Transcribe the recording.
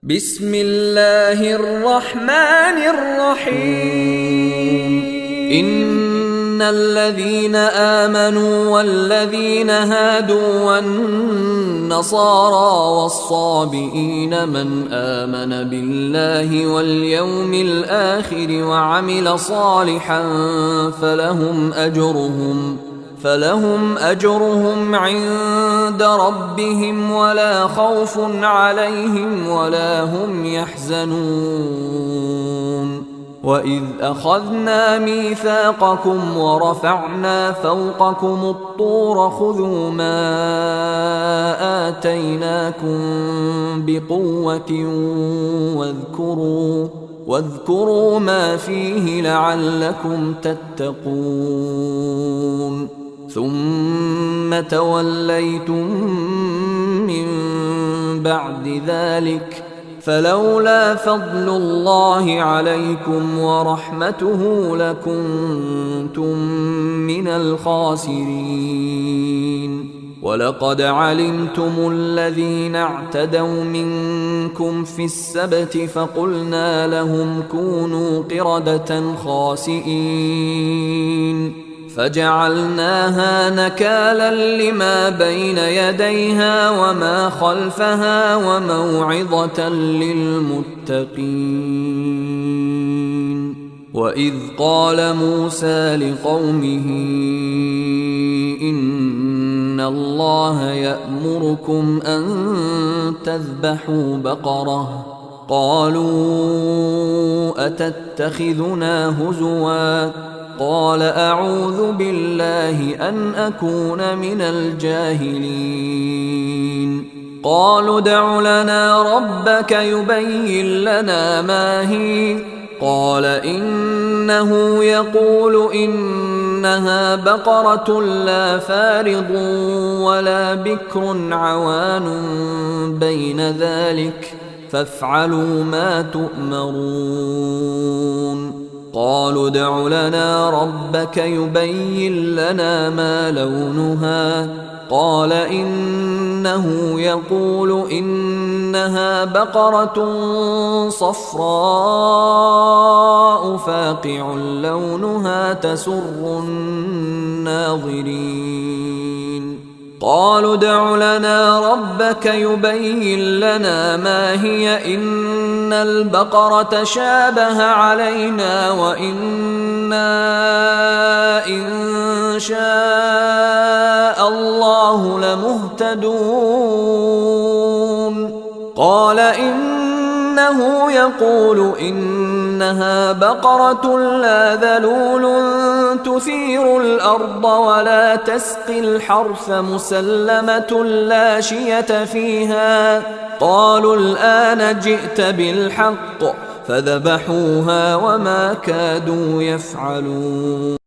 بسم الله الرحمن الرحيم إن الذين آمنوا والذين هادوا والنصارى والصابئين من آمن بالله واليوم الآخر وعمل صالحا فلهم أجرهم عند ربهم ولا خوف عليهم ولا هم يحزنون وإذ أخذنا ميثاقكم ورفعنا فوقكم الطور خذوا ما آتيناكم بقوة واذكروا ما فيه لعلكم تتقون ثم توليتم من بعد ذلك فلولا فضل الله عليكم ورحمته لكنتم من الخاسرين ولقد علمتم الذين اعتدوا منكم في السبت فقلنا لهم كونوا قردة خاسئين فجعلناها نكالا لما بين يديها وما خلفها وموعظة للمتقين وإذ قال موسى لقومه إن الله يأمركم أن تذبحوا بقرة قالوا أتتخذنا هزوا قال أعوذ بالله أن أكون من الجاهلين قالوا ادع لنا ربك يبين لنا ما هي قال إنه يقول إنها بقرة لا فارض ولا بكر عوان بين ذلك فافعلوا ما تؤمرون قالوا ادع لنا ربك يبين لنا ما لونها قال إنه يقول إنها بقرة صفراء فاقع لونها تسر الناظرين قالوا ادع لنا ربك يبين لنا ما هي إن البقرة شابه علينا وإنا إن شاء الله لمهتدون قال إنه يقول إنها بقرة لا ذلول تثير الأرض ولا تسقي الحرث مسلمة لا شية فيها قالوا الآن جئت بالحق فذبحوها وما كادوا يفعلون